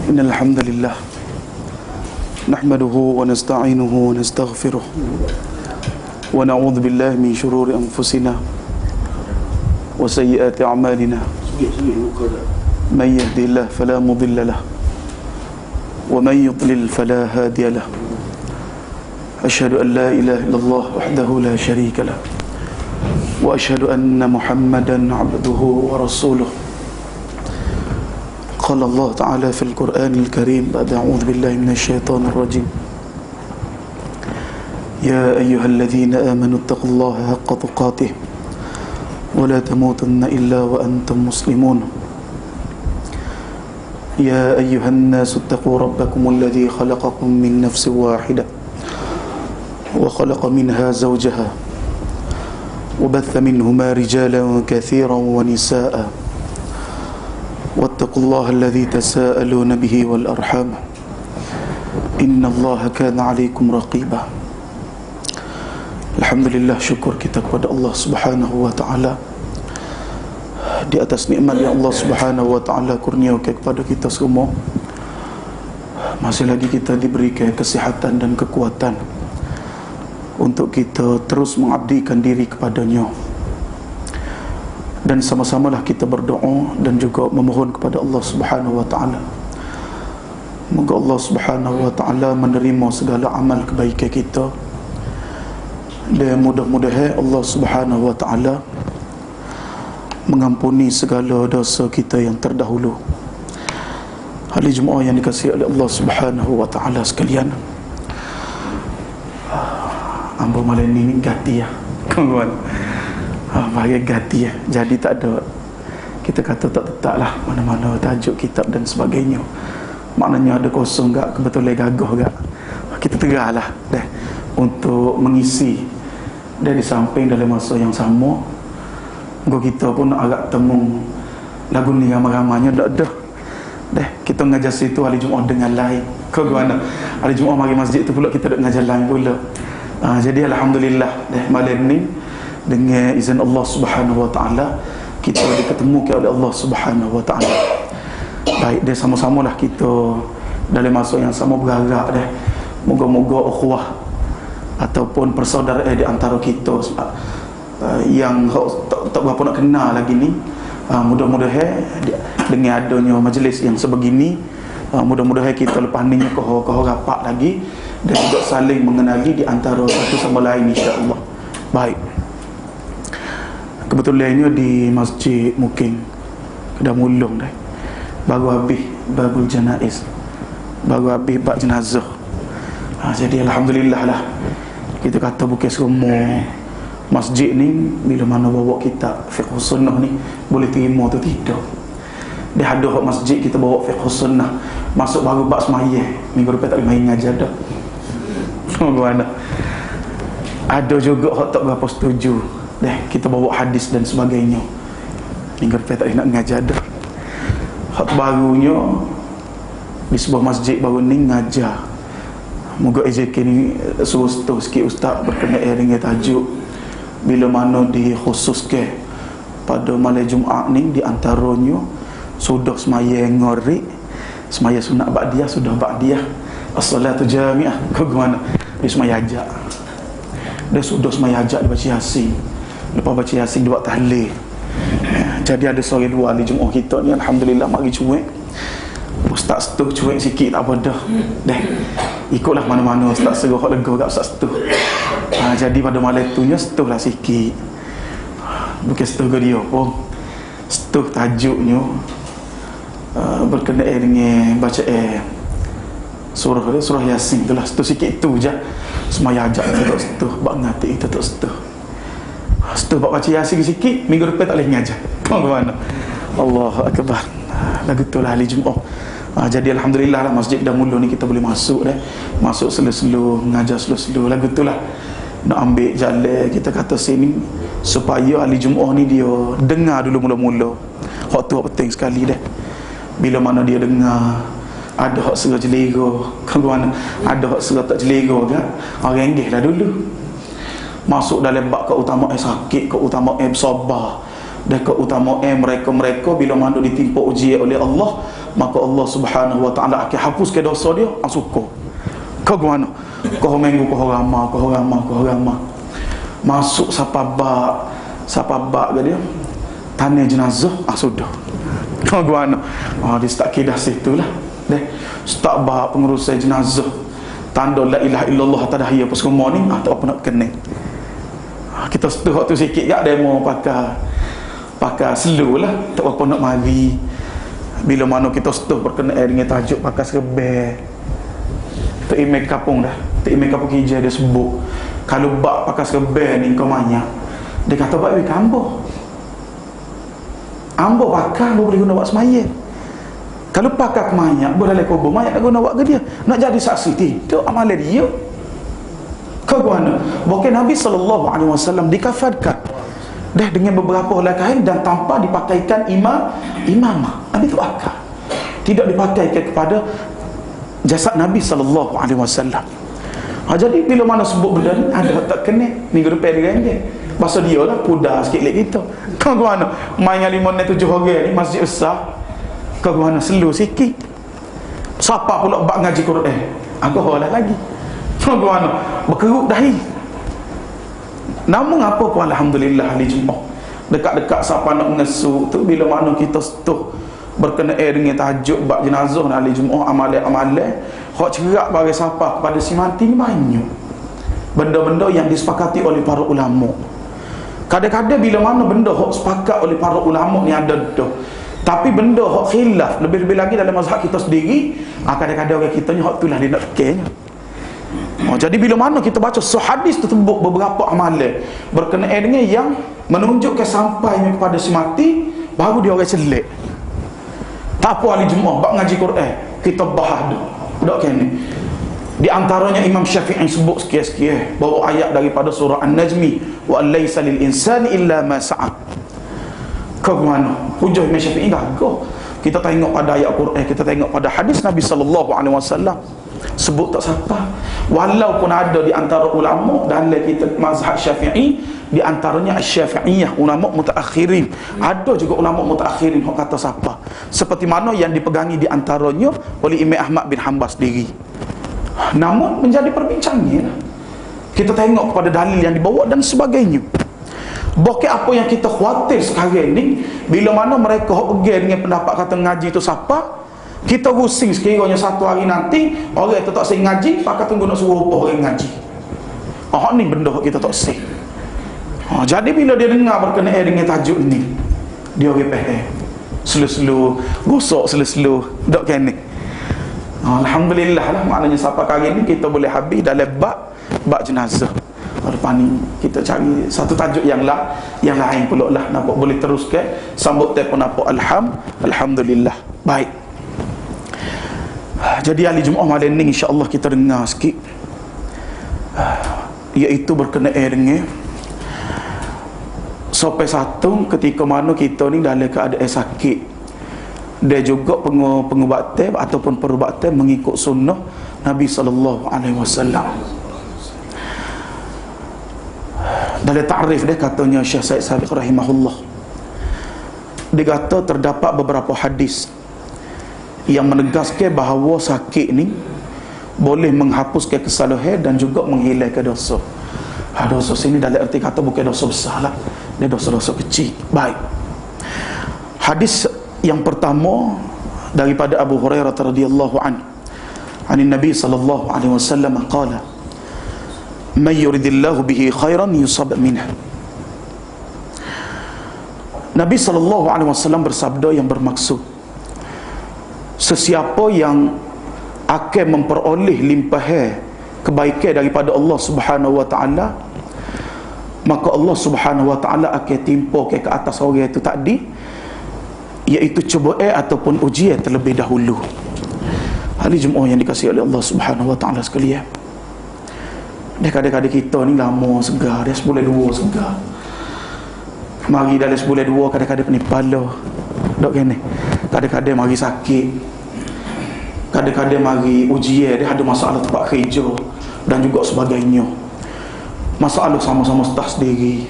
إن الحمد لله نحمده ونستعينه ونستغفره ونعوذ بالله من شرور أنفسنا وسيئات أعمالنا من يهدي الله فلا مضل له ومن يضلل فلا هادي له أشهد أن لا إله إلا الله وحده لا شريك له وأشهد أن محمدا عبده ورسوله قال الله تعالى في القرآن الكريم بعد أعوذ بالله من الشيطان الرجيم يا أيها الذين آمنوا اتقوا الله حق تقاته ولا تموتن إلا وأنتم مسلمون يا أيها الناس اتقوا ربكم الذي خلقكم من نفس واحدة وخلق منها زوجها وبث منهما رجالا كثيرا ونساء واتقوا الله الذي تساءلون به والأرحام إن الله كان عليكم رقيبا. Alhamdulillah, syukur kita kepada Allah Subhanahu wa taala di atas nikmat yang Allah Subhanahu wa taala kurniakan kepada kita semua. Masih lagi kita diberikan kesihatan dan kekuatan untuk kita terus mengabdikan diri kepadanya. Dan sama-samalah kita berdoa dan juga memohon kepada Allah Subhanahu wa taala. Moga Allah Subhanahu wa taala menerima segala amal kebaikan kita. Dan mudah-mudahan Allah Subhanahu wa taala mengampuni segala dosa kita yang terdahulu. Ahli Jumaah yang dikasihi oleh Allah Subhanahu wa taala sekalian. Ambo malam ni gati ya. Kawan. Bagi gati ya. Jadi tak ada, kita kata tak tetaplah mana-mana tajuk kitab dan sebagainya. Maknanya ada kosong gak, kebetulan gagah gak. Kita tegaklah dah untuk mengisi dari samping dalam masa yang sama. Moga kita pun agak temu lagu ni ramai-ramainya dak ada. Dah kita ngajar situ hari Jumaat dengan lain. Kau gimana? Hari Jumaat mari masjid tu pula kita dak ngajar lain pula. Jadi alhamdulillah dah malam ni dengan izin Allah Subhanahu wa taala kita diketemukan oleh Allah Subhanahu wa taala. Baik, dia sama-samalah kita dalam masa yang sama bergerak dah. Moga-moga ukhuwah ataupun persaudaraan di antara kita yang tak berapa nak kenal lagi ni, mudah-mudahan dengan adanya majlis yang sebegini, mudah-mudahan kita lepas ni kau rapat lagi dan juga saling mengenali di antara satu sama lain, insya-Allah. Baik. Kebetulannya di Masjid Mukim dah mulung dah. Baru habis babul janaiz. Baru habis bab jenazah. Jadi alhamdulillah lah. Kita kata bukan semua masjid ni bila mana bawa kitab fiqh sunnah ni boleh terima tu tidak. Dia ada masjid kita bawa fiqh sunnah masuk baru bab sembahyang. Minggu depan tak boleh main ngajar dah. Bagaimana? Ada juga hak tak berapa setuju. Dah kita bawa hadis dan sebagainya. Minggu depan tak boleh nak ngajar dah. Hak barunya di sebuah masjid baru ni ngajar. Moga AJK ni suruh sikit ustaz berkenaan dengan tajuk bila mana dikhususkan pada malam Jumaat ni di antaranya sudah sembahyang ngori, sembahyang sunat ba'diyah, sudah ba'diyah, as-salatu jami'ah. Kau gimana? Dia sembahyang ajak. Dia sudah sembahyang ajak, dia baca Yasin. Lepas baca Yasin dia buat tahlil. Jadi ada seorang dua ahli Jumaat kita ni alhamdulillah mari cuek. Ustaz setuh cuek sikit tak apa dah. Dah. Ikutlah mana-mana ustaz serah hak lega kat ustaz setuh. Jadi pada malam itunya setuhlah sikit. Bukan setuh ke dia pun. Setuh tajuknya berkenaan dengan bacaan surah Yasin. Itulah setuh sikit tu je. Semaya ajak kita tak setuh, bak ngati kita tak setuh. Setuh bak baca Yasin sikit, minggu depan tak boleh ngajar. Bagaimana? Allahu akbar. Lagu itulah ahli Jumaat. Jadi alhamdulillah lah masjid dah mula ni kita boleh masuk dah. Masuk slow-slow, ngajar slow-slow. Lagu itulah nak ambil jalan kita kata sini supaya ahli Jumaat ni dia dengar dulu mula-mula. Hak tu penting sekali dah. Bila mana dia dengar ada hak serah jelera, kan ada hak serah tak jelera kan. Renggihlah dulu. Masuk dalam bab keutamaan sakit, keutamaan sabar. Dan keutamaan mereka bila mana ditimpa ujian oleh Allah, maka Allah Subhanahu wa taala akan hapus ke dosa dia suka. Kau mana? Kau minggu kau ramah. Masuk sapabak ke dia. Tanya jenazah sudah. Kau mana? Dia start kidah situlah. Deh, start bab pengurusan jenazah. Tanda la ilaha illallah tadahiyah apa semua ni tak apa nak kena. Kita setuh tu sikit gak demo pakai slow lah, tak apa nak mari. Bila mana kita setuh berkenaan dengan tajuk pakai serba. Tak imej kapung dah. Tak imej kapung hijau dia sebut. Kalau bak pakai serba ni kau banyak. Dia kata bak ambo. Ambo pakai boleh guna buat semaya. Kalau pakai kemanyak boleh kubur mayat nak guna buat ke dia. Nak jadi saksi tidak amalan dia. Kau mana? Bukan Nabi SAW dikafatkan dah dengan beberapa helai kain dan tanpa dipakaikan imamah. Nabi tu akal. Tidak dipakaikan kepada jasad Nabi SAW. Jadi bila mana sebut benda ni ada tak kena minggu depan dia ganjil. Masa dia lah pudar sikit lagi kita. Kau mana? Main 5-7 orang ni masjid besar. Kau mana selu sikit. Siapa pula bak ngaji Quran? Aku holah lagi. Kau mana? Berkeruk dahi. Namun apa pun alhamdulillah hari Jumaat. Dekat-dekat siapa nak ngesu tu bila mana kita setuh berkenaan dengan tajuk bab jenazah hari Jumaat, amalan-amalan hak cerak bagi siapa kepada si mati ni banyak. Benda-benda yang disepakati oleh para ulama. Kadang-kadang bila mana benda hak sepakat oleh para ulama ni ada dah. Tapi benda hak khilaf, lebih-lebih lagi dalam mazhab kita sendiri, kadang-kadang orang kita ni hak itulah dia nak fikirnya. Jadi bila mana kita baca hadis tersebut beberapa amalan berkenaan dengan yang menunjukkan sampainya kepada si mati, baru dia orang selit. Tak apa hari Jumaat bab ngaji Quran kita bahas dak kene. Di antaranya Imam Syafi'i sebut sekian-sekian bahawa ayat daripada surah An-Najmi wa laisa lil insani illa ma sa'a. Kau mana? Hujah Imam Syafi'i gagah. Kita tengok pada ayat Quran, kita tengok pada hadis Nabi SAW sebut tak siapa. Walaupun ada di antara ulama dalam kita mazhab Syafi'i, di antaranya Asy-Syafi'iyah, ulama mutaakhirin. Ada juga ulama mutaakhirin hok kata siapa. Seperti mana yang dipegangi di antaranya oleh Imam Ahmad bin Hanbal sendiri. Namun menjadi perbincangan. Kita tengok kepada dalil yang dibawa dan sebagainya. Bukan apa yang kita khawatir sekarang ni, bila mana mereka pergi dengan pendapat kata ngaji tu siapa, kita rusing sekiranya satu hari nanti orang itu tak sing ngaji, pakai tunggu nak suruh orang ngaji. Ni benda kita tak sing. Jadi bila dia dengar berkenaan dengan tajuk ni, dia orang faham. Selu-selu, gosok selu-selu, dok kan ni. Alhamdulillah lah, maknanya siapa kali ni kita boleh habis dalam bab jenazah. Lepas ni kita cari satu tajuk yang lain pula lah, nampak boleh teruskan sambut telefon apa. Alhamdulillah. Baik. Jadi hari Jumaat malam ni insya-Allah kita dengar sikit, iaitu berkenaan dengan sampai satu ketika mana kita ni dalam keadaan sakit, dia juga pengubatan ataupun perubatan mengikut sunnah Nabi SAW. Dalam ta'rif dia katanya Syekh Said Sabiq rahimahullah, dia kata terdapat beberapa hadis yang menegaskan bahawa sakit ni boleh menghapuskan kesalahan dan juga menghilangkan dosa. Dosa sini dalam erti kata bukan dosa besar lah, dia dosa-dosa kecil. Baik. Hadis yang pertama daripada Abu Hurairah radhiyallahu anhu, anin Nabi sallallahu alaihi wasallam qala, "Man yuridillahu bihi khairan yusab minhu." Nabi sallallahu alaihi wasallam bersabda yang bermaksud, sesiapa yang akan memperoleh limpahan kebaikan daripada Allah Subhanahu wa taala, maka Allah Subhanahu wa taala akan timpa ke atas orang itu tadi, iaitu cubaan ataupun ujian terlebih dahulu. Hari Jumaat yang dikasihi oleh Allah Subhanahu wa taala sekalian, dia kadang-kadang kita ni lama segar, dia sebulan dua segar. Mari dalam sebulan dua kadang-kadang pening kepala. Dok kene. Kadang-kadang mari sakit. Kadang-kadang mari ujian, dia ada masalah tempat kerja dan juga sebagainya. Masalah sama-sama staf sendiri.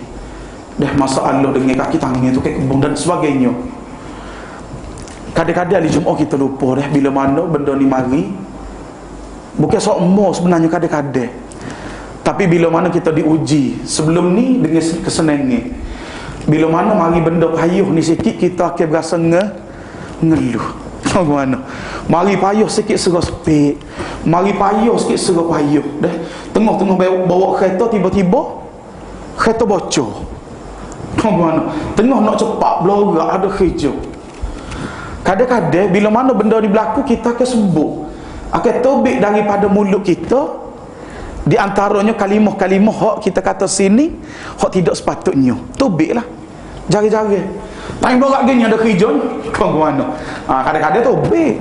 Dah masalah dengan kaki tangan tu kayak kebun dan sebagainya. Kadang-kadang hari Jumaat kita lupa dah bila mana benda ni mari. Bukan sokmo sebenarnya kadang-kadang. Tapi bila mana kita diuji sebelum ni dengan kesenangan. Bila mana mari benda payuh ni sikit, kita akan berasa ngeluh. Bagaimana? Mari payuh sikit serah sepik. Mari payuh sikit serah payuh. Dah tengah-tengah bawa kereta, tiba-tiba kereta bocor. Bagaimana? Tengah nak cepat belorak ada hijau. Kadang-kadang bila mana benda ni berlaku, kita akan sembuh, akan tobik daripada mulut kita. Di antaranya kalimah-kalimah hak kita kata sini hak tidak sepatutnya, tobiklah jari-jari. Time belorak gini ada hijau ni, kau mana? Kadang-kadang tobik.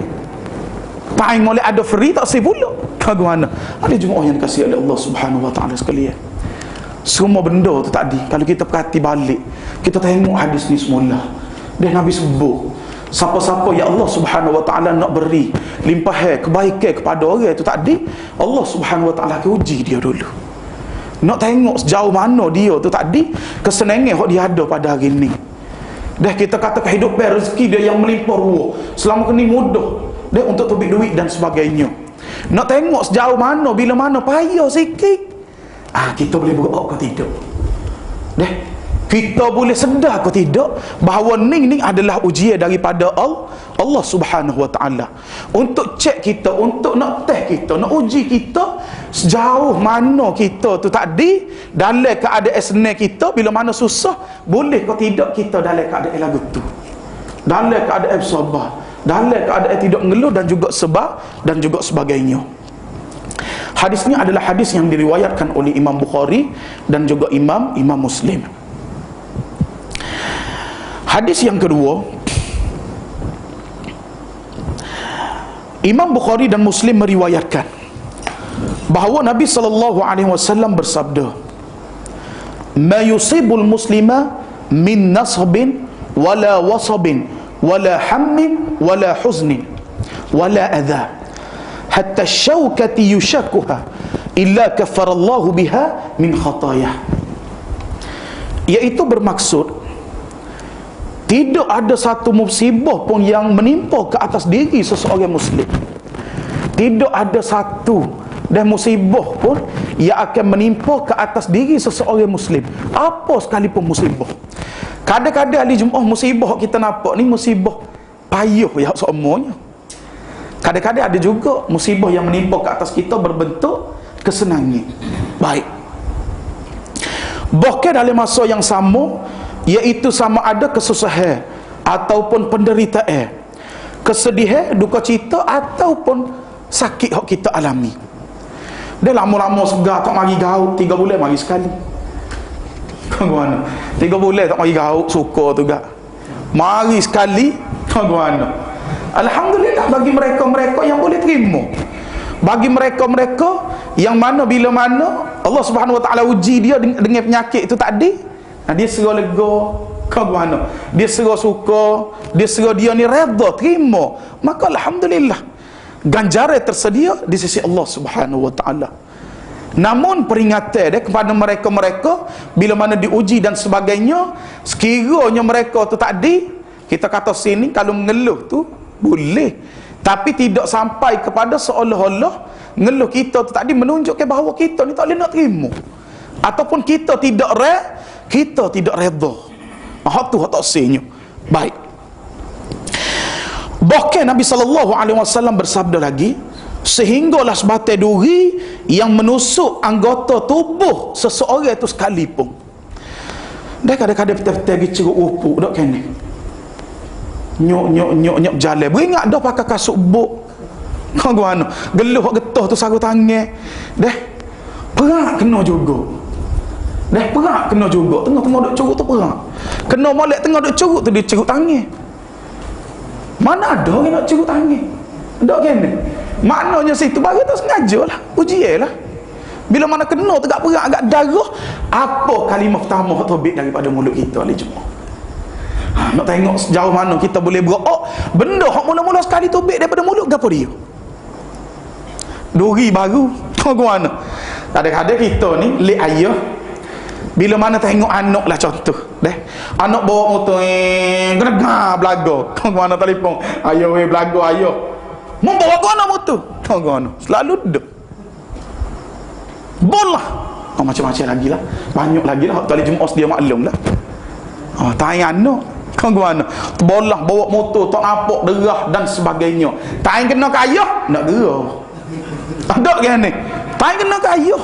Time boleh ada free tak si pula, kau mana? Ada Jumaat yang dikasihi oleh Allah Subhanahu Wa Taala sekalian. Semua benda tu tadi kalau kita perhati balik, kita tengok hadis ni semula. Dia Nabi sebut siapa-siapa ya Allah Subhanahu Wa Taala nak beri limpahan kebaikan kepada orang itu tadi, Allah Subhanahu Wa Taala akan uji dia dulu. Nak tengok sejauh mana dia tu tadi kesenangan hak dia ada pada hari ni. Dah kita kata kehidupan rezeki dia yang melimpah ruah, selama ni mudah dia untuk tubik duit dan sebagainya. Nak tengok sejauh mana bila mana payah sikit, kita boleh bergerak ke tidak. Dah kita boleh sedar ke tidak bahawa ni adalah ujian daripada Allah Subhanahu Wa Taala untuk cek kita, untuk nak test kita, nak uji kita sejauh mana kita tu tadi dalam keadaan senang kita, bila mana susah boleh ke tidak kita dalam keadaan lagu tu, dalam keadaan sabar, dalam keadaan tidak mengeluh dan juga sebagainya. Hadis ni adalah hadis yang diriwayatkan oleh Imam Bukhari dan juga Imam Muslim. Hadis yang kedua, Imam Bukhari dan Muslim meriwayatkan bahawa Nabi SAW bersabda, "Ma yusibul muslima min nasabin wala wasabin wala hammin wala huznin wala adha hatta syawkati yushakuha illa kafarallahu biha min khatayah." Iaitu bermaksud tidak ada satu musibah pun yang menimpa ke atas diri seseorang muslim. Tidak ada satu dan musibah pun yang akan menimpa ke atas diri seseorang muslim, apa sekalipun musibah. Kadang-kadang hari Jumaat musibah kita nampak ni musibah payuh ya semuanya. Kadang-kadang ada juga musibah yang menimpa ke atas kita berbentuk kesenangan. Baik. Bahkan dalam masa yang sama, iaitu sama ada kesusahan ataupun penderitaan, kesedihan, duka cita ataupun sakit yang kita alami. Dia lama-lama segar tak mari gaut, 3 bulan mari sekali. Kau mana? 3 bulan tak mari gaut, suka tu gak. Mari sekali, kau mana? Alhamdulillah bagi mereka-mereka yang boleh terima. Bagi mereka-mereka yang mana bila mana Allah Subhanahu Wa Taala uji dia dengan penyakit itu tadi, dia serah lega, kau mana? Dia serah suka, dia serah dia ni redha, terima. Maka alhamdulillah ganjaran tersedia di sisi Allah Subhanahu Wa Taala. Namun peringatan dia kepada mereka-mereka bila mana diuji dan sebagainya, sekiranya mereka tu tadi, kita kata sini kalau mengeluh tu boleh, tapi tidak sampai kepada seolah-olah ngeluh kita tu tadi menunjukkan bahawa kita ni tak boleh nak terima, ataupun kita tidak redha. Hak tu hak tak sehnya. Baik. Bahkan Nabi SAW bersabda lagi, sehinggalah sebatai duri yang menusuk anggota tubuh seseorang itu sekalipun. Dah kadang-kadang kita pergi ceruk rupuk dak kene. Nyok jalan. Beringat dah pakai kasut buk. Kau mana? Geluh getah tu sarung tangan. Dah perak kena juga. Dah perak kena juga. Tengah-tengah duk curuk tu perak. Kena molek tengah duk curuk tu dia curuk tangan. Mana ada orang nak curuk tangan? Ndak kene. Maknanya situ bagi tu sengajalah. Ujianlah. Bila mana kena tegak perak agak darah, apa kalimah pertama hak terbit daripada mulut kita hari Jumaat? Nak tengok sejauh mana kita boleh berak. Benda hak mula-mula sekali terbit daripada mulut gapo dia? Duri baru. Tahu ke mana? Kadang-kadang kita ni lek ayah Bila mana tengok anak lah contoh deh, anak bawa motor kena belaga, kau mana telefon, ayo belaga ayo, mau bawa kau anak motor, kau mana selalu duduk bola, macam-macam lagi lah, banyak lagi lah. Tali Jumaat dia maklum lah. Tanya anak, kau mana bola bawa motor tak nampak derah dan sebagainya, tanya kena kaya nak derah, ada kan ni, tanya kena kaya.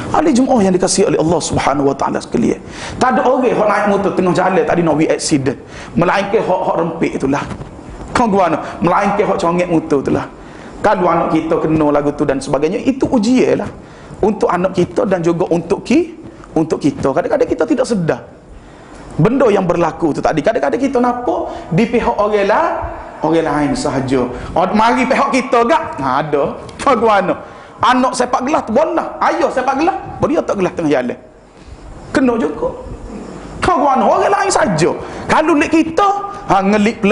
Hari Jumaat yang dikasihi oleh Allah Subhanahu wa taala sekalian. Tak ada orang hok naik motor tengah jalan tadi nak we accident. Melainkan hok rempik itulah. Kau gimana? Melainkan hok congek motor itulah. Kalau anak kita kena lagu tu dan sebagainya, itu ujian lah untuk anak kita dan juga untuk kita. Kadang-kadang kita tidak sedar benda yang berlaku tu tadi. Kadang-kadang kita nampak di pihak orang lain sahaja. Mari pihak kita gak? Ada. Kau gimana? Anak sepak gelas bola, ayah sepak gelas, dia tak gelas tengah jalan, kena juga. Kau orang lain saja. Kalau lek kita ngelik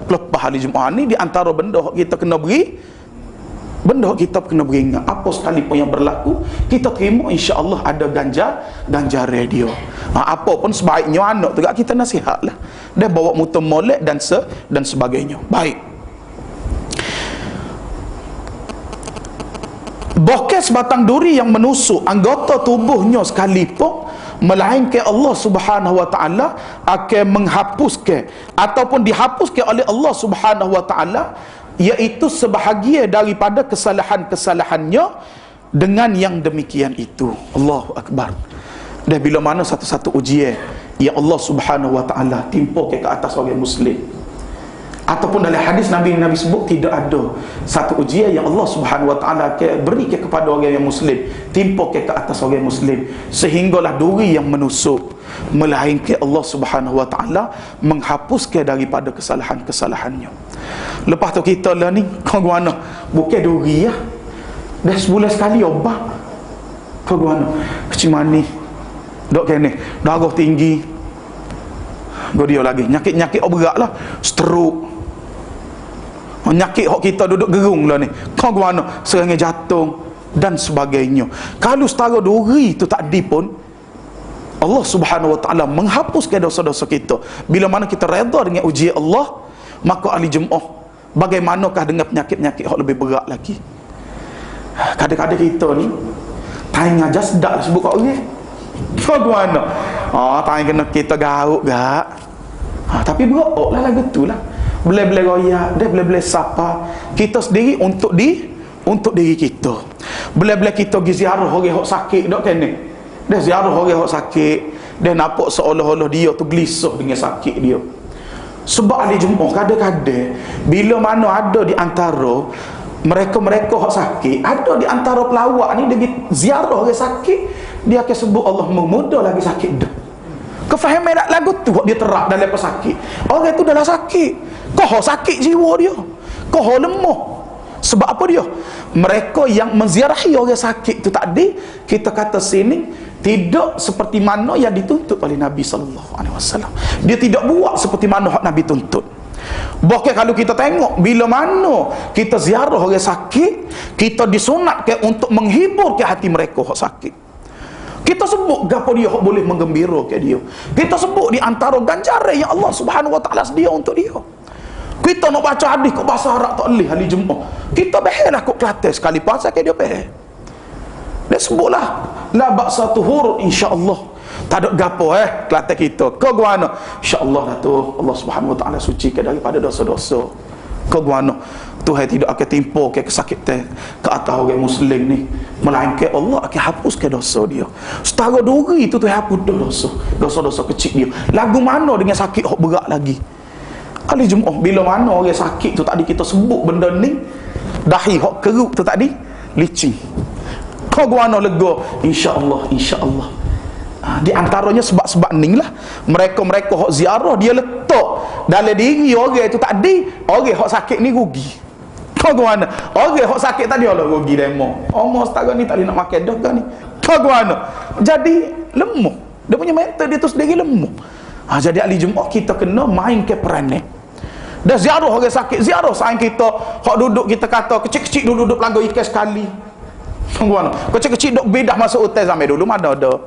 pelepah hari Jumaat ni, di antara benda kita kena beri, benda kita kena beringat, apa sekalipun yang berlaku kita terima, insya-Allah ada ganjar radio. Apa pun sebaiknya anak tu kita nasihatlah, dia bawa motor molek dan sebagainya. Baik. Bahkan sebatang duri yang menusuk anggota tubuhnya sekalipun, melainkan Allah Subhanahu wa taala akan menghapuskan ataupun dihapuskan oleh Allah Subhanahu wa taala, iaitu sebahagian daripada kesalahan-kesalahannya dengan yang demikian itu. Allahu akbar. Dan bila mana satu-satu ujian yang Allah Subhanahu wa taala timpa ke atas orang muslim, ataupun dalam hadis Nabi sebut tidak ada satu ujian yang Allah Subhanahu wa taala beri kepada orang yang muslim, timpa ke atas orang muslim sehinggalah duri yang menusuk, melainkan Allah Subhanahu wa taala menghapuskan daripada kesalahan-kesalahannya. Lepas tu kita lah ni, kau mana bukan duri ya, dah sebulan sekali obat, kau mana kecil manis dok kene, darah tinggi, dia lagi nyakit-nyakit berat lah, stroke, nyakit hok kita duduk gerung lah ni, kau mana serangan jantung dan sebagainya. Kalau setara duri itu tak di pun, Allah Subhanahu wa taala menghapuskan dosa-dosa kita. Bila mana kita redha dengan ujian Allah, maka ahli Jumaat bagaimanakah dengan penyakit-penyakit hok lebih berat lagi. Kadang-kadang kita ni tanya aja sedak sebut kat orang, kau mana tanya kena kita gauk gak, tapi berok lah lagu tu lah, boleh-boleh royak, dia boleh-boleh sapa kita sendiri untuk diri kita. Boleh-boleh kita pergi ziarah orang hok sakit dok kene, dia ziarah orang hok sakit, dia nampak seolah-olah dia tu gelisah dengan sakit dia. Sebab ahli Jumaat kadang-kadang bila mana ada di antara mereka hok sakit, ada di antara pelawak ni dia ziarah orang sakit, dia akan sebut Allah memudah lagi sakit dah. Kefahaman tak lagu tu dia terak dalam pesakit, orang tu dalam sakit, kau sakit jiwa dia, kau lemah. Sebab apa dia? Mereka yang menziarahi orang sakit tu tadi, kita kata sini tidak seperti mana yang dituntut oleh Nabi sallallahu alaihi wasallam. Dia tidak buat seperti mana hak Nabi tuntut. Bahkan kalau kita tengok bila mana kita ziarah orang sakit, kita disunatkan untuk menghibur ke hati mereka hak sakit. Kita sebut gapo dia hak boleh menggembirakan dia. Kita sebut di antara ganjaran yang Allah Subhanahu wa taala sedia untuk dia. Kita nak baca hadis kok bahasa Arab tak boleh hari Jumaat, kita behlah kok Kelantan sekali pasal ke dia beh. Dia sebutlah la ba'sa tuhur insya-Allah. Tak ada gapo Kelantan kita. Kau guana insya-Allah dah tu Allah Subhanahu wa taala sucikan daripada dosa-dosa. Kau guana Tuhan tidak akan timpa ke kesakitan ke atas orang muslim ni, melainkan Allah akan hapuskan dosa dia. Setara duri itu Tuhan hapus dosa-dosa kecil dia. Lagu mana dengan sakit hok berat lagi. Kali Jumaat bila mana orang sakit tu tadi kita sebut benda ni, dahi hok keruk tu tadi licin, kau guana lega, insya-Allah di antaranya sebab-sebab ni lah mereka hok ziarah dia letak dalam diri orang tu tadi, orang hok sakit ni rugi. Kau guana orang hok sakit tadi Allah rugi demo, setara ni tadi nak makan dah kan ni, kau guana jadi lemah, dia punya mental dia tu sendiri lemah. Jadi ahli Jumaat kita kena main ke peranan. Dah ziarah orang sakit, ziarah sayang kita hok duduk, kita kata kecil-kecil duduk pelanggar ikan sekali. Kau kecil-kecil duk bedah masuk hotel sampai dulu mana ada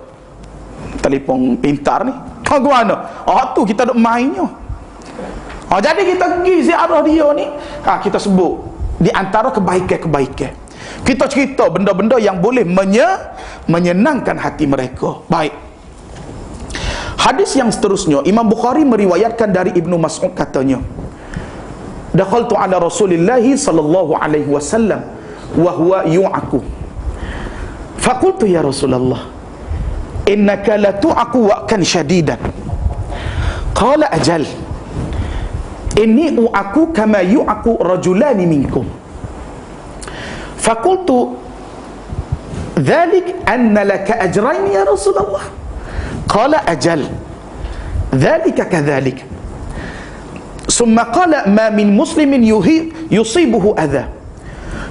telefon pintar ni. Kau mana? Tu kita duk mainnya. Jadi kita pergi ziarah dia ni, kita sebut di antara kebaikan-kebaikan. Kita cerita benda-benda yang boleh menyenangkan hati mereka. Baik. Hadis yang seterusnya, Imam Bukhari meriwayatkan dari Ibnu Mas'ud katanya, dakhaltu ala Rasulillah sallallahu alaihi wasallam wa huwa yu'aku. Faqultu ya Rasulullah, innaka la tu'aku wa'kan syadidan. Qala ajal. Inni u'aku kama yu'aku rajulani minkum. Faqultu dhalik anna laka ajrain ya Rasulullah. Qala ajal. Dhalika kadhalik. Summa qala ma min muslimin yusibuhu adha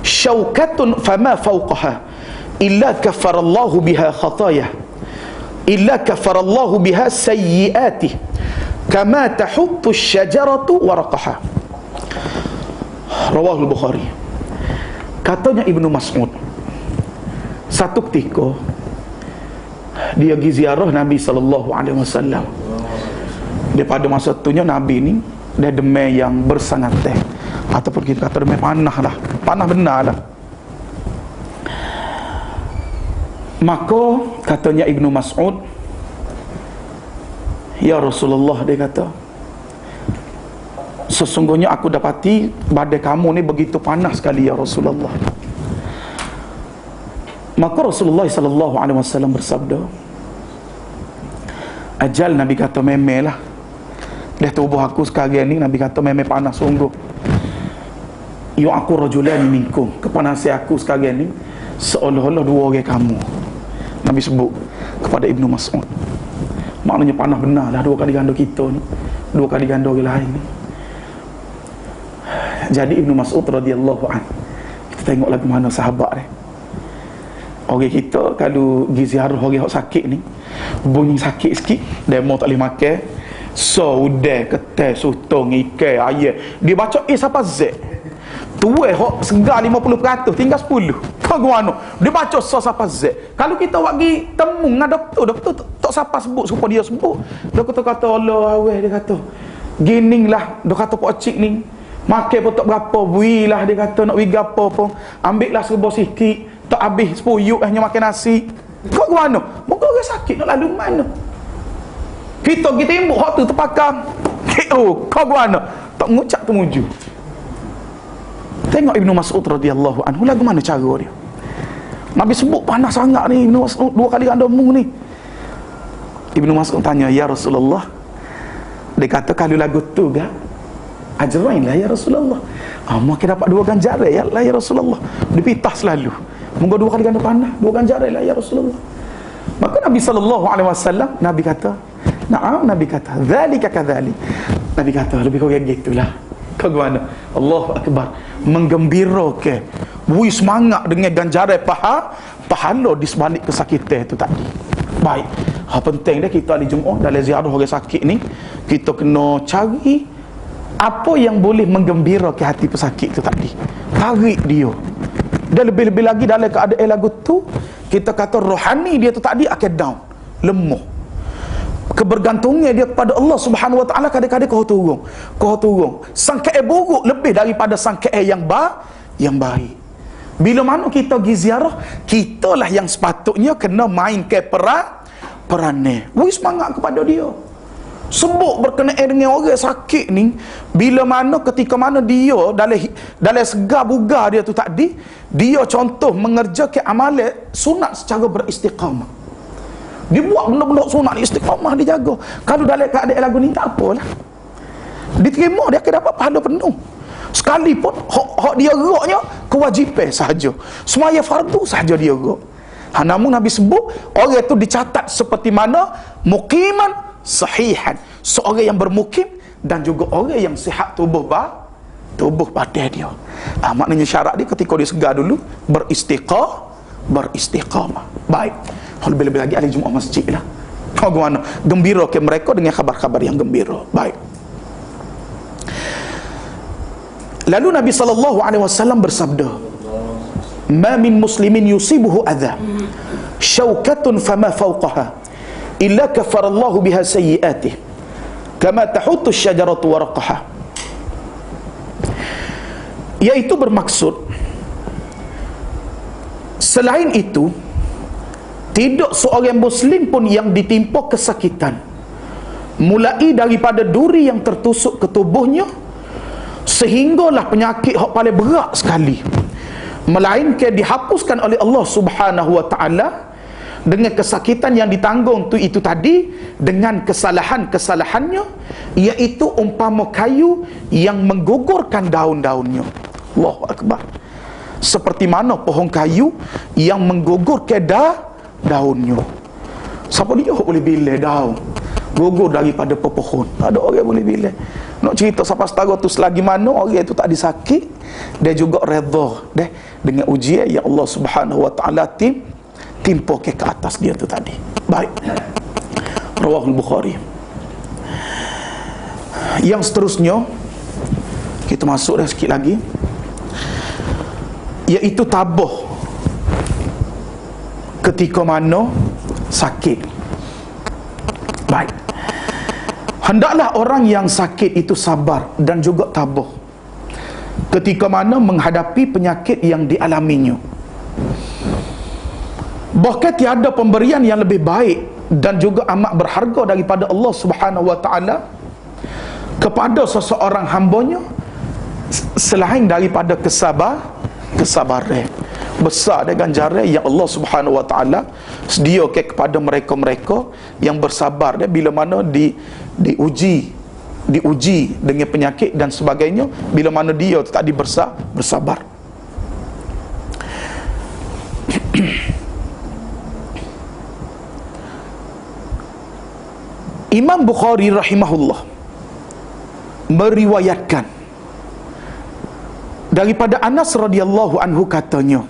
syawkatun fama fawqaha illa kafarallahu biha khatayah illa kafarallahu biha sayyiatih kama tahuttu syajaratu waraqaha. Rawahul Bukhari. Katanya Ibnu Mas'ud, satu ketika dia pergi ziarah Nabi SAW. Dia pada masa itunya Nabi ni dia demam yang bersangat ataupun kita kata demam panah lah, panah benar lah. Maka katanya Ibnu Mas'ud, ya Rasulullah, dia kata, sesungguhnya aku dapati badan kamu ni begitu panas sekali ya Rasulullah. Maka Rasulullah SAW bersabda, ajal, Nabi kata memel lah. Dah tubuh aku sekarang ni, Nabi kata memel panas sungguh. Yu'aku rajulani minkum, kepanasan aku sekarang ni seolah-olah dua orang kamu. Nabi sebut kepada Ibnu Mas'ud, maknanya panas benar lah dua kali ganda kita ni, dua kali ganda orang lain ni. Jadi Ibnu Mas'ud radhiyallahu anhu, kita tengok lagu mana sahabat ni. Orang kita kalau pergi ziarah orang yang sakit ni, bunyi sakit sikit, demo tak boleh makan, so udah ketai sutong ikan ayam, dia baca siapa Z tuai hok segar 50%, tinggal 10. Kau gimana? Dia baca so siapa Z. Kalau kita pergi temu dengan doktor tak siapa sebut supaya dia sebut. Doktor kata Allah aweh, dia kata gini lah, dia kata pak cik ni makan pun tak berapa, bui lah, dia kata nak bagi apa pun, ambil lah serba sikit, tak habis 10 yuk hanya makan nasi. Kau ke mana? Muka orang sakit nak lalu mana? Kita tembok hak tu terpakam. Kau ke mana? Tak mengucap temuju. Tengok Ibnu Mas'ud radhiyallahu anhu, lagu mana cara dia. Nabi sebut panas sangat ni Ibnu Mas'ud, dua kali ganda mung ni. Ibnu Mas'ud tanya, ya Rasulullah, dia kata kalau lagu tu gak ajrain lah ya Rasulullah. Makin dapat dua ganjaran ya lah ya Rasulullah. Dipitah selalu. Moga dua kali ganda panah, dua ganjaran lah ya Rasulullah. Maka Nabi SAW, Nabi kata, na'am, Nabi kata, dzalika kadzalik. Nabi kata, lebih kurang gitulah. Kau mana? Allahu Akbar. Menggembirakan, bui semangat dengan ganjaran pahala di sebalik kesakitan itu tadi. Baik. Penting dia kita di Jumaat dalam ziarah orang sakit ni, kita kena cari apa yang boleh menggembirakan hati pesakit itu tadi. Tarik dia. Dan lebih-lebih lagi dalam keadaan lagu tu, kita kata rohani dia tu tadi akan down, lemah. Kebergantungan dia kepada Allah Subhanahu Wa Taala kadang-kadang kau turun. Sangkaan buruk lebih daripada sangkaan yang baik. Bila mana kita pergi ziarah, kitalah yang sepatutnya kena mainkan peranan. Wui semangat kepada dia. Sebut berkenaan dengan orang sakit ni, bila mana ketika mana dia dalam segar bugar dia tu tadi, dia contoh mengerjakan amalan sunat secara beristiqamah. Dia buat benda-benda sunat istiqamah, dia jaga. Kalau dalam keadaan lagu ni tak apalah, diterima, dia akan dapat pahala penuh. Sekalipun hak dia geraknya kewajipan sahaja, semaya fardu sahaja dia gerak. Namun Nabi sebut orang itu dicatat seperti mana muqiman sahihan, seorang yang bermukim dan juga orang yang sihat tubuh badan dia. Maknanya syarat dia ketika dia segar dulu beristiqamah. Baik. Lebih-lebih lagi ahli Jumaat masjid lah. Bagaimana gembira ke mereka dengan khabar-khabar yang gembira. Baik. Lalu Nabi SAW bersabda, ma min muslimin yusibuhu adha syaukatun fama fawqaha illa kafarallahu biha sayyi'atih kama tahuttu syajaratu waraqaha. Iaitu bermaksud, selain itu tidak seorang muslim pun yang ditimpa kesakitan, mulai daripada duri yang tertusuk ke tubuhnya sehinggalah penyakit yang paling berat sekali, melainkan dihapuskan oleh Allah Subhanahu wa ta'ala dengan kesakitan yang ditanggung itu tadi, dengan kesalahannya, iaitu umpama kayu yang menggugurkan daun-daunnya. Allahu Akbar. Seperti mana pohon kayu yang menggugurkan daunnya. Siapa dia boleh bila daun gugur daripada pepohon? Tak ada orang boleh bila. Nak cerita siapa setara tu selagi mana orang itu tak disakit, dia juga redha deh dengan ujian yang Allah Subhanahu wa ta'ala timpa ke atas dia tu tadi. Baik. Rawahul Bukhari. Yang seterusnya kita masuk dah sikit lagi, iaitu tabah ketika mana sakit. Baik. Hendaklah orang yang sakit itu sabar dan juga tabah ketika mana menghadapi penyakit yang dialaminya. Bahkan tiada pemberian yang lebih baik dan juga amat berharga daripada Allah Subhanahu wa ta'ala kepada seseorang hambanya selain daripada kesabaran. Besar dia ganjaran yang Allah Subhanahu wa ta'ala sediakan kepada mereka-mereka yang bersabar dia bila mana diuji dengan penyakit dan sebagainya, bila mana dia tadi bersabar. Imam Bukhari rahimahullah meriwayatkan daripada Anas radhiyallahu anhu, katanya,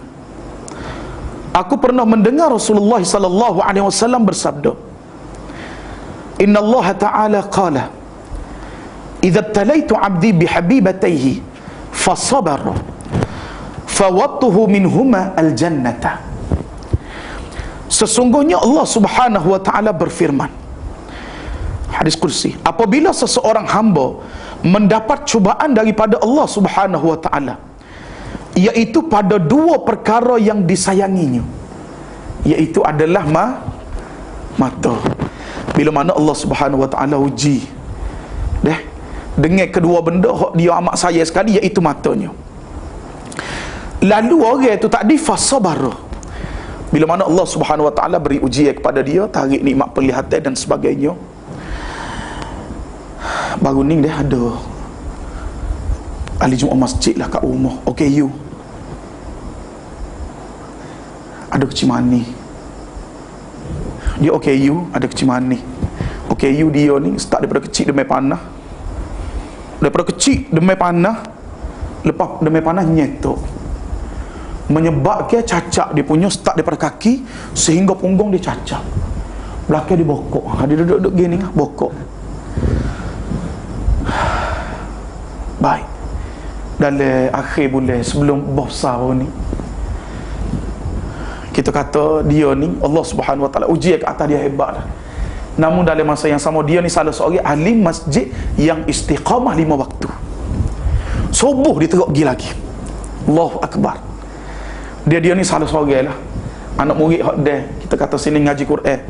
aku pernah mendengar Rasulullah sallallahu alaihi wasallam bersabda, Inna Allah Ta'ala qala idza talaitu 'abdi bihabibatayhi fasabara fawattuhu minhuma al-jannata. Sesungguhnya Allah Subhanahu wa ta'ala berfirman, hadis kursi, apabila seseorang hamba mendapat cubaan daripada Allah Subhanahu wa ta'ala, iaitu pada dua perkara yang disayanginya, iaitu adalah mata. Bila mana Allah Subhanahu wa ta'ala uji dengan kedua benda dia amat sayang sekali, iaitu matanya. Lalu orang itu tadi fasabar, bila mana Allah Subhanahu wa ta'ala beri ujian kepada dia, tarik nikmat penglihatan dan sebagainya. Baru ni dia ada ahli Jumaat masjid lah kat rumah, OKU, ada kecil mani. Dia OKU ada kecil mani. OKU dia ni start daripada kecil demai panah, daripada kecil demai panah, lepas demai panah nyetok, menyebabkan cacat dia punya start daripada kaki sehingga punggung dia cacat, belakang dia bokok. Dia duduk gini bokok. Baik, dalam akhir bulan sebelum besar ni, kita kata dia ni Allah Subhanahu wa ta'ala uji ke atas dia hebat lah. Namun dalam masa yang sama, dia ni salah seorang ahli masjid yang istiqamah 5 waktu. Subuh dia teruk pergi lagi. Allahu Akbar. Dia ni salah seorang lah anak murid hak dia, kita kata sini ngaji Quran,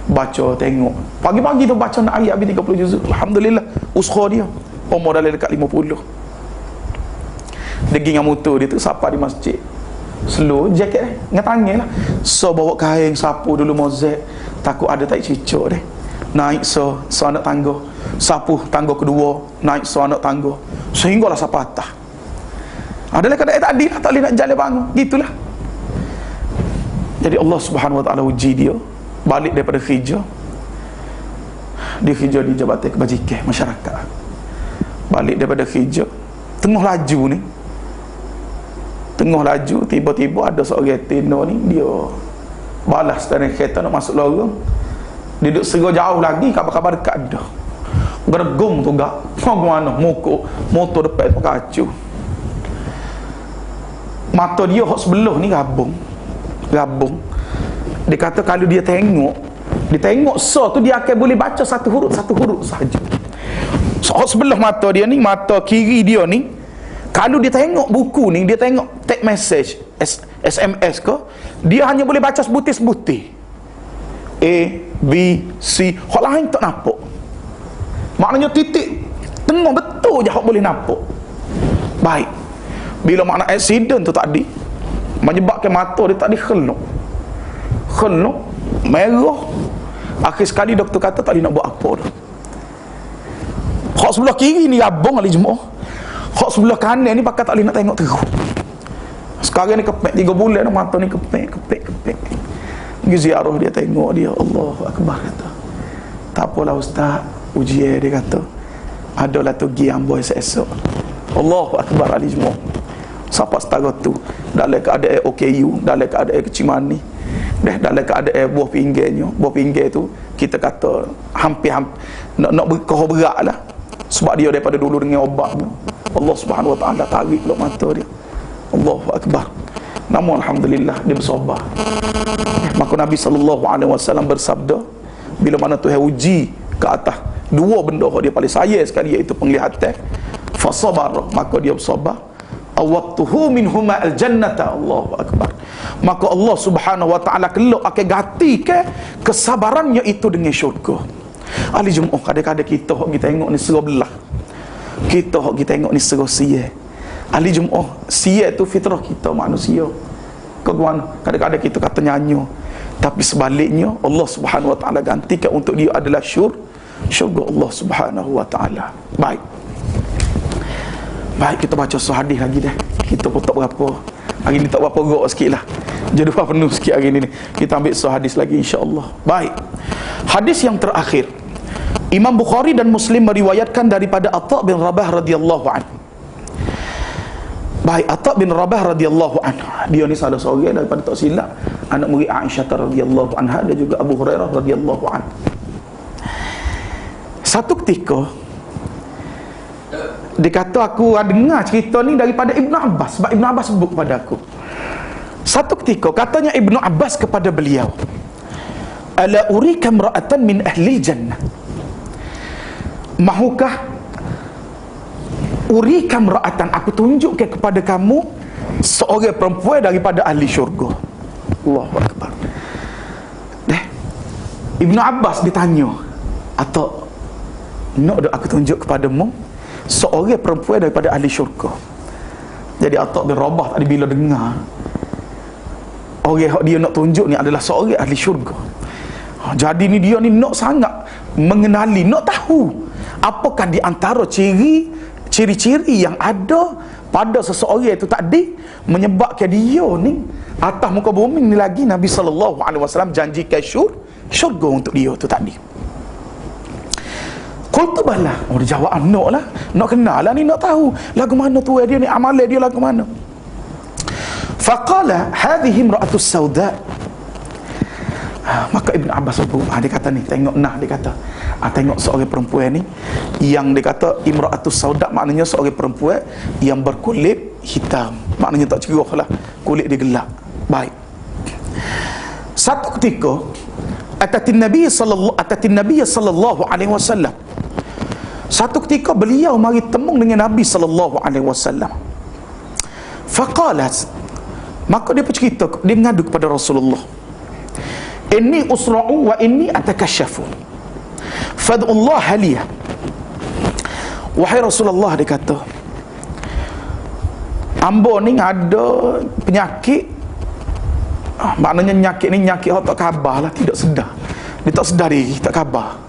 baca tengok pagi-pagi tu baca nak ayat habis 30 juzuk. Alhamdulillah, usaha dia umur dalam dekat 50. Dia pergi dengan motor dia tu sapa di masjid, slow jaket dengan tangan lah, so bawa kain sapu dulu mozek, takut ada tak cicak dia, naik so anak tangga, sapu tangga kedua, naik so anak tangga, sehinggalah sapa atas. Adalah kadang tak adil, tak boleh nak jalan bangun, gitulah. Jadi Allah Subhanahu wa ta'ala uji dia, balik daripada kerja, dia kerja di Jabatan Kebajikan Masyarakat, balik daripada kerja, tengah laju ni, tiba-tiba ada seorang tino ni, dia balas dari kereta nak masuk lorong, dia duduk serah jauh lagi, kabar-kabar dekat dah, gergung tu gak mau mana, mokok motor depan kacu, mata dia hak sebelah ni gabung. Dia kata kalau dia tengok Dia tengok so tu dia akan boleh baca satu huruf sahaja. So sebelah mata dia ni, mata kiri dia ni, kalau dia tengok buku ni, dia tengok text message SMS ke, dia hanya boleh baca sebutir-sebutir. A, B, C. Hak lain tak nampak. Maknanya titik tengok betul je hak boleh nampak. Baik. Bila makna accident tu tadi menyebabkan mata dia tadi khelok, merah. Akhir sekali doktor kata tak boleh nak buat apa dah. Hak sebelah kiri ni abang ahli jemaah, hak sebelah kanan ni pakai tak boleh nak tengok teruk. Sekarang ni kepek 3 bulan dah, mata ni kepek. Pergi ziarah dia, tengok dia, Allahu Akbar kata. Tak apalah ustaz, ujian dia kata. Adalah tu gi ambo esok. Allahu Akbar ahli jemaah. Siapa setara tu dalam keadaan OKU, dalam keadaan kecimani, dalam keadaan buah pinggir tu kita kata hampir nak berkah berat lah, sebab dia daripada dulu dengan obat Allah Subhanahu Wa Taala tarik pula mata dia. Allahu Akbar. Namun alhamdulillah dia bersabar. Maka Nabi SAW bersabda, bila mana Tuhan uji ke atas 2 benda dia paling sayang sekali, iaitu penglihatan, fasabar, maka dia bersabar. Awattuhu minhuma al-jannata. Allahu Akbar. Maka Allah Subhanahu Wa Taala kelak akan gantikan kesabarannya itu dengan syurga. Ahli jemaah, kadang-kadang kita tengok ni serah belah, kita tengok ni serah sia. Ahli jemaah, sia tu fitrah kita manusia. Kadang-kadang kita kata nyanyi, tapi sebaliknya Allah Subhanahu Wa Taala gantikan untuk dia adalah syurga Allah Subhanahu Wa Taala. Baik, kita baca hadis lagi dah. Kita pun tak berapa. Hari ni tak berapa gerak sikit lah. Jadual penuh sikit hari ni. Kita ambil hadis lagi insya-Allah. Baik. Hadis yang terakhir, Imam Bukhari dan Muslim meriwayatkan daripada Atha bin Rabah radhiyallahu anhu. Baik, Atha bin Rabah radhiyallahu anhu, dia ni salah seorang daripada tak silap anak murid Aisyah radhiyallahu anha dan juga Abu Hurairah radhiyallahu anhu. Satu ketika dia kata, aku dengar cerita ni daripada Ibnu Abbas, sebab Ibnu Abbas sebut kepada aku. Satu ketika katanya Ibnu Abbas kepada beliau, ala urika imra'atan min ahli jannah, mahukah urika imra'atan, aku tunjukkan kepada kamu seorang perempuan daripada ahli syurga. Allahu Akbar. Ibnu Abbas ditanya, atau nak aku tunjuk kepadamu seorang perempuan daripada ahli syurga. Jadi Atha bin Rabah tadi bila dengar orang yang dia nak tunjuk ni adalah seorang ahli syurga, jadi ni dia ni nak sangat mengenali, nak tahu apakah di antara ciri-ciri yang ada pada seseorang itu tadi menyebabkan dia ni atas muka bumi ni lagi Nabi SAW janjikan syurga untuk dia tu tadi. Qultu bala. Dia jawab, nak lah, nak kenal lah ni, nak tahu lagu mana tu dia ni, amalan dia lagu mana. Faqala hadhihi imra'atus sauda. Maka Ibn Abbas sebut, dia kata ni, tengok nah, dia kata tengok seorang perempuan ni yang dia kata imra'atus sauda, maknanya seorang perempuan yang berkulit hitam, maknanya tak cerah lah, kulit dia gelap. Baik. Satu ketika atatin Nabi sallallahu alaihi wasallam, satu ketika beliau mari temu dengan Nabi sallallahu alaihi wasallam. Faqalat, maka dia bercerita, dia mengadu kepada Rasulullah, inni usra'u wa inni atakashafu fad'ullah haliyah. Wahai Rasulullah, dia kata, ambo ni ada penyakit, maknanya penyakit ni penyakit tak khabar lah, tidak sedar, dia tak sedar diri, tak khabar,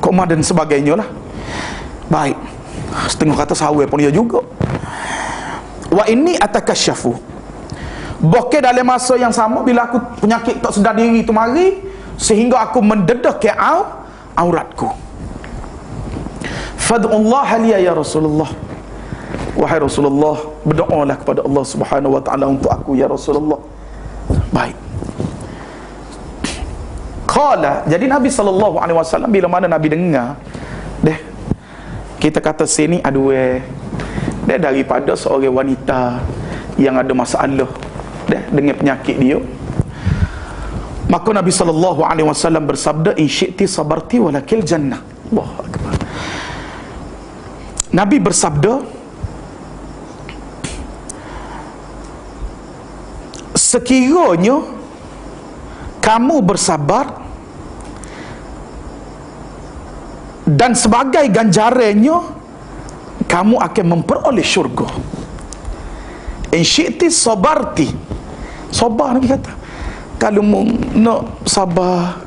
koma dan sebagainya lah. Baik, setengah kata sawai pun dia juga. Wa inni atakashafu, bokeh dalam masa yang sama bila aku penyakit tak sedar diri itu mari, sehingga aku mendedah ke auratku. Fad'ullah liya ya Rasulullah. Wahai Rasulullah, berdoalah kepada Allah Subhanahu Wa Taala untuk aku ya Rasulullah. Baik. Qala, jadi Nabi SAW bila mana Nabi dengar, kita kata sini dia daripada seorang wanita yang ada masalah dengan penyakit dia, Maka Nabi SAW bersabda, in syi'ti sabarti walakil jannah. Allahu Akbar. Nabi bersabda, sekiranya kamu bersabar dan sebagai ganjarannya kamu akan memperoleh syurga. In syi'ti sabarti, sabar Nabi kata, kalau nak sabar,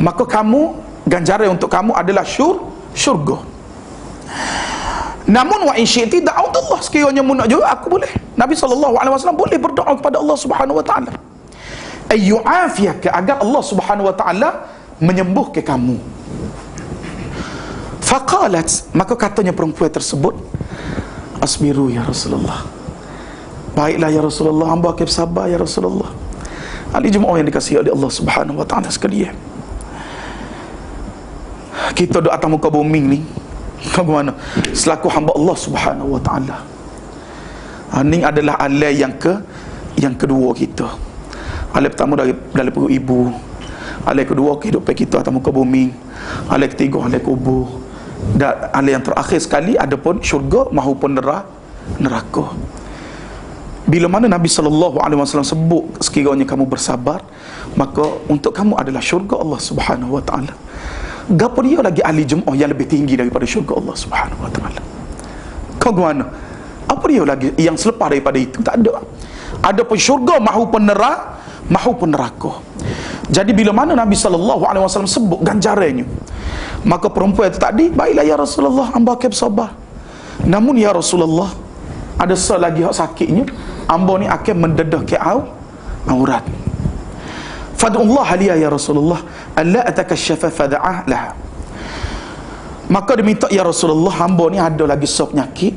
maka kamu, ganjaran untuk kamu adalah syurga. Namun wa in syi'ti da'autullah, sekiranya mu nak juga, aku boleh, Nabi SAW boleh berdoa kepada Allah Subhanahu wa taala, ayyu'afiyaka, agar Allah Subhanahu wa taala menyembuhkan kamu. Faqalat, maka katanya perempuan tersebut, asbiru ya Rasulullah, baiklah ya Rasulullah, hamba akan sabar ya Rasulullah. Ahli jemaah yang dikasihi oleh Allah Subhanahu wa taala sekalian, kita doa tamu ke bumi ni bagaimana selaku hamba Allah Subhanahu wa taala. Ini adalah alai yang kedua kita. Alai pertama dari perut ibu, alai kedua kehidupan kita atas muka bumi, alai ketiga alai kubur, dan alai yang terakhir sekali adapun syurga maupun neraka. Bila mana Nabi SAW sebut sekiranya kamu bersabar, maka untuk kamu adalah syurga Allah Subhanahu wa taala. Gapo dia lagi ahli jemaah yang lebih tinggi daripada syurga Allah Subhanahu wa taala? Kau gimana? Apa dia lagi yang selepas daripada itu? Tak ada. Adapun syurga maupun neraka. Jadi bila mana Nabi SAW sebut ganjarannya, maka perempuan itu tadi, baiklah ya Rasulullah, hamba akan bersabar. Namun ya Rasulullah, ada selagi hak sakitnya, hamba ni akan mendedah ke aurat. Fad'ullah liya ya Rasulullah alla atakashafa fad'ah laha. Maka dia minta, ya Rasulullah, hamba ni ada lagi sebuah penyakit,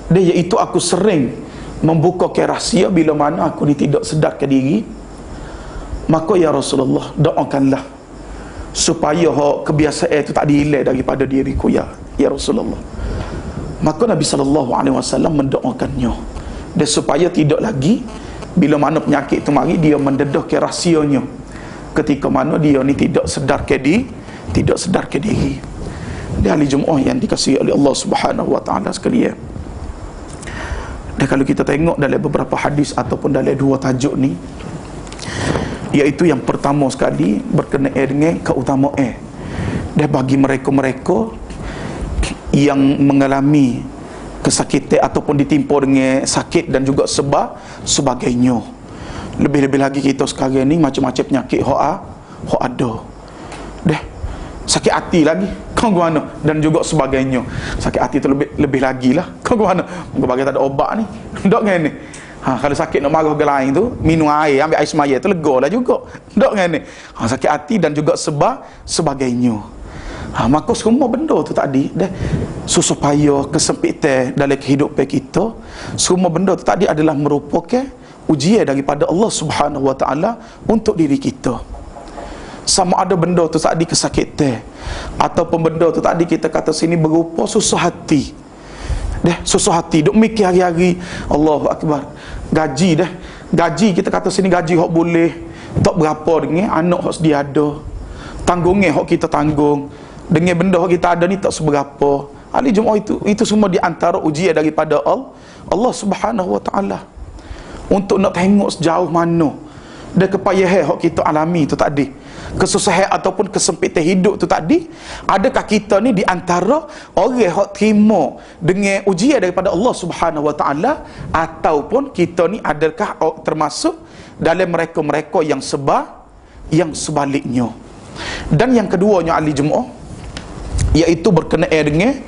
dia iaitu aku sering membuka ke rahsia bila mana aku ni tidak sedarkan diri. Maka ya Rasulullah, doakanlah supaya kebiasaan itu tak dihilang daripada diriku ya Rasulullah. Maka Nabi SAW mendoakannya, dan supaya tidak lagi bila mana penyakit itu mari, dia mendedah ke rahsianya ketika mana dia ni tidak sedarkan diri. Dia ahli jemaah yang dikasihi oleh Allah Subhanahu wa taala sekalian. Dan kalau kita tengok dalam beberapa hadis ataupun dalam dua tajuk ni, iaitu yang pertama sekali berkenaan dengan keutamaan dan bagi mereka-mereka yang mengalami kesakitan ataupun ditimpa dengan sakit dan juga sebagainya. Lebih-lebih lagi kita sekarang ni macam-macam penyakit hok ada. Dah sakit hati lagi, kau gimana, dan juga sebagainya. Sakit hati tu lebih lagi lah, kau gimana, bagi tak ada obat ni dok kan ni. Kalau sakit nak marah ke lain tu, minum air, ambil air semaya tu lega lah juga, dok kan ni. Sakit hati dan juga sebagainya. Maka semua benda tu tadi dah susah payah, kesempitan dalam kehidupan kita, semua benda tu tadi adalah merupakan ujian daripada Allah Subhanahu wa taala untuk diri kita. Sama ada benda tu tadi kesakitan, ataupun benda tu tadi kita kata sini berupa susah hati. Susah hati, duk mikir hari-hari, Allahu Akbar, gaji kita kata sini gaji hok boleh tak berapa dengan anak hok sedia ada, tanggungnya hok kita tanggung, dengan benda hok kita ada ni tak seberapa. Ahli jemaah itu semua di antara ujian daripada Allah Subhanahu wa taala untuk nak tengok sejauh mana dan kepayahan hok kita alami tu tadi, kesusahan ataupun kesempitan hidup tu tadi, adakah kita ni di antara orang yang terima dengan ujian daripada Allah Subhanahu wa taala, ataupun kita ni adakah termasuk dalam mereka-mereka yang sebaliknya. Dan yang keduanya ahli jemaah, iaitu berkenaan dengan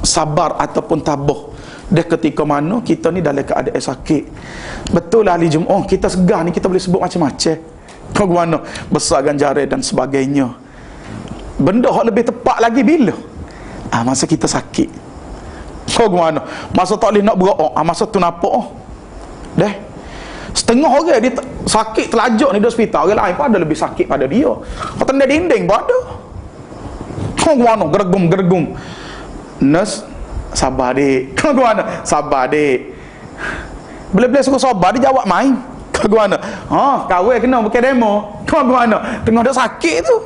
sabar ataupun tabah dan ketika mana kita ni dalam keadaan sakit. Betul lah ahli jemaah, kita segah ni kita boleh sebut macam-macam, bagaimana besar ganjaran dan sebagainya. Benda yang lebih tepat lagi bila masa kita sakit, bagaimana masa tak boleh nak berdoa, masa tu nampak setengah orang dia sakit terlajak ni di hospital, orang lain pun ada lebih sakit pada dia, kau tendang dinding pun ada, bagaimana gergum nurse, sabar dek, bagaimana sabar dek, bila-bila suruh sabar dia jawab main, Kau mana? Kawin kena bukan demo. Kau mana? Tengah dak sakit tu.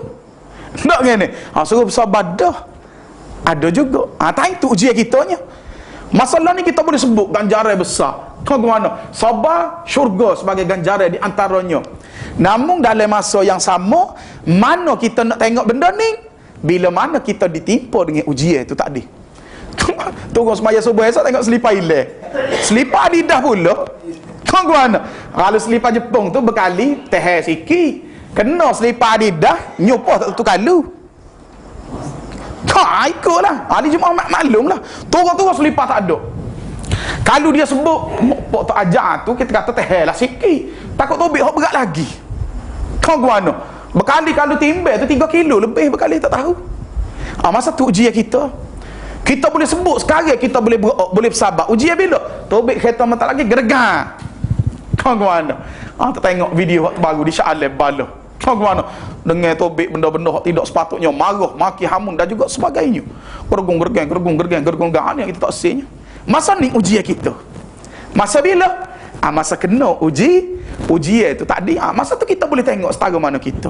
Tak ngene. Suruh bersabar dah. Ada juga. Tak itu ujian kitanya. Masalah ni kita boleh sebut ganjaran besar. Kau mana? Sabar syurga sebagai ganjaran di antaranya. Namun dalam masa yang sama, mana kita nak tengok benda ni? Bila mana kita ditimpa dengan ujian tu tadi. Tunggu semaya subuh esok tengok selipar hilang. Selipar Adidas pula. Kau mana? Kalau selipar Jepun tu berkali teh sikit. Kena selipar Adidas, nyupoh tak tu kalu. Tak ikutlah. Hari Jumaat maklum lah. Turun-turun selipar tak ada. Kalau dia sebut pok tak ajar tu, kita kata teh lah sikit. Takut tobik hok berat lagi. Kau mana? Berkali kalau timbel tu 3 kilo lebih berkali tak tahu. Masa tu ujian kita. Kita boleh sebut sekarang kita boleh bersabar. Ujian bila? Tobik kereta mata lagi geregang. Kau mana? Tak tengok video waktu baru di Shah Alam bala. Kau mana? Dengan tobik benda-benda hak tidak sepatutnya, marah, maki, hamun dan juga sebagainya. Gergung-gergang yang kita tak senya. Masa ni ujian kita. Masa bila? Masa kena ujian tu tadi. Masa tu kita boleh tengok setara mana kita.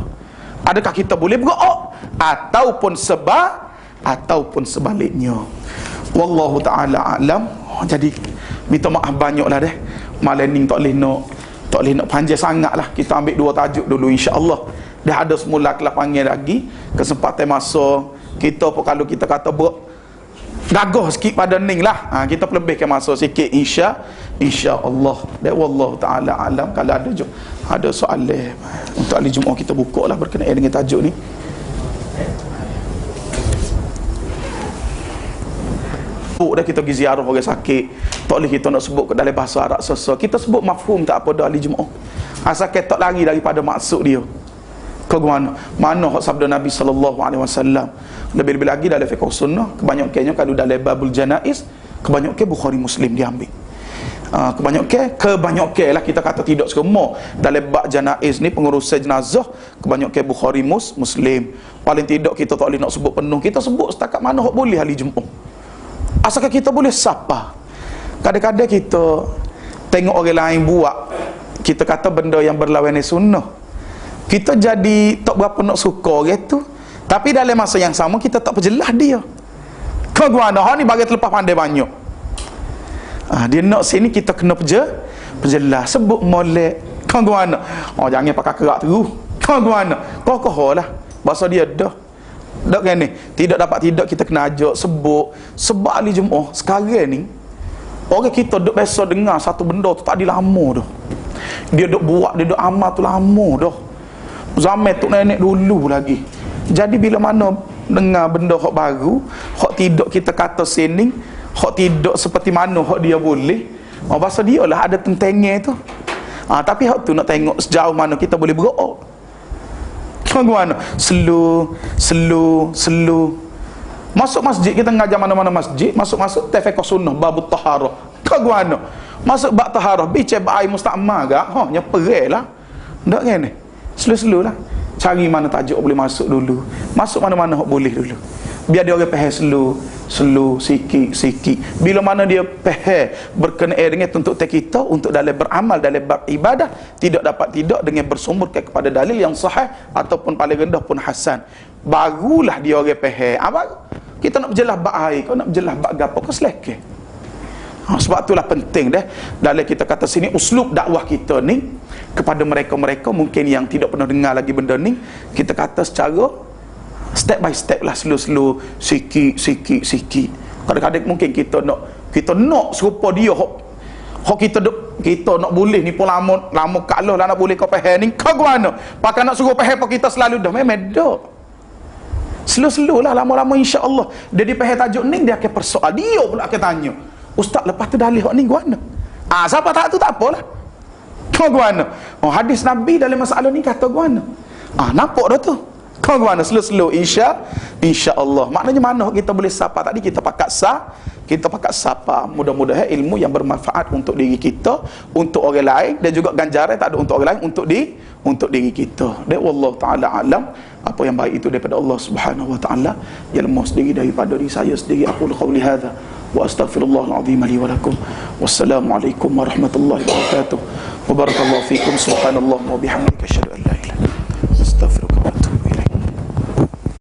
Adakah kita boleh bergerak ataupun sebaliknya. Wallahu taala alam. Jadi minta maaf banyaklah deh. Malam ni tak boleh nak panjang sangatlah. Kita ambil 2 tajuk dulu insya-Allah. Dah ada semula kelas panggil lagi kesempatan masa kita pun kalau kita kata gagah sikit pada ning lah. Kita lebihkan masa sikit insya-Allah. Dan wallahu taala alam. Kalau ada soalan untuk hari Jumaat kita buka lah berkenaan dengan tajuk ni. Dah kita pergi ziarah orang sakit, tak boleh kita nak sebut ke dalam bahasa Arab sesuatu. Kita sebut mafhum tak apa dah ahli Jumaat. Asal kita tak lari daripada maksud dia. Kau mana hak sabda Nabi sallallahu alaihi wasallam. Lebih-lebih lagi dalam fiqh sunnah, kebanyakannya kalau dalam babul janaiz, kebanyakan Bukhari Muslim diambil. Kebanyakan lah kita kata tidak semua dalam bab janaiz ni pengurusan jenazah kebanyakan Bukhari Muslim. Paling tidak kita tak boleh nak sebut penuh, kita sebut setakat mana hak boleh ahli Jumaat. Asalkan kita boleh sapa. Kadang-kadang kita tengok orang lain buat, kita kata benda yang berlawanan sunnah, kita jadi tak berapa nak suka orang tu. Tapi dalam masa yang sama kita tak perjelas dia. Kau guna ni bagi terlepas pandai banyak. Dia nak sini kita kena perjelas. Sebut molek. Kau guna. Jangan pakai kerak terus. Kau guna. Kokoh lah. Bahasa dia dah. Tak kan ni? Tidak dapat tidak kita kena ajak sebut. Sebab ahli Jumaat sekarang ni orang kita duk biasa dengar satu benda tu tak ada lama dah. Dia duk buat, dia duk amal tu lama dah. Zaman tok nenek dulu lagi. Jadi bila mana dengar benda hak baru, hak tidak kita kata sini, hak tidak seperti mana hak dia boleh, bahasa dia lah ada tentengnya tu. Tapi hak tu nak tengok sejauh mana kita boleh bergerak. Bagaimana? Slow. Masuk masjid, kita ngajar mana-mana masjid, masuk tafaqih sunnah babut taharah. Bagaimana? Masuk bab taharah, bicara bab air musta'mal gak? Nyeperel lah. Ndak kan ni? Slow lah. Cari mana tajuk boleh masuk dulu. Masuk mana-mana hak boleh dulu. Biar dia orang faham slow, sikit. Bila mana dia faham berkenaan dengan tuntut kita untuk dalam beramal, dalam beribadah, tidak dapat tidak dengan bersumber kepada dalil yang sahih ataupun paling rendah pun hasan. Barulah dia orang faham. Kita nak berjelas bab air, kau nak berjelas bab gapo kau selekeh. Sebab itulah penting dalam kita kata sini uslub dakwah kita ni kepada mereka-mereka mungkin yang tidak pernah dengar lagi benda ni, kita kata secara step by step lah, slow, sikit. Kadang-kadang mungkin kita nak serupa dia hok kita nak boleh ni pun lama kalah lah nak boleh kau faham ni kau mana pakai nak suruh faham apa kita selalu dah memang dak slow lah, lama-lama insya-Allah dia dipaham tajuk ni dia akan persoal dia pula akan tanya, ustaz lepas tu dalil hok ni guna siapa tak tu tak apalah kau guna hadis Nabi dalam masalah ni kata guna nampak dah tu. Kau mana slow insya-Allah. Maknanya mana kita boleh sapa tadi kita pakat sapa. Mudah-mudahan ilmu yang bermanfaat untuk diri kita, untuk orang lain dan juga ganjaran tak ada untuk orang lain, untuk diri kita. Dan wallahu taala alam. Apa yang baik itu daripada Allah Subhanahu wa taala, yang lemah sendiri daripada diri saya sendiri. Aku qauli hadza wa astaghfirullahal azim li wa lakum. Wassalamualaikum warahmatullahi wabarakatuh. Wa barakallahu fikum. Subhanallah wa bihamdika, asyhadu an la ilaha illa anta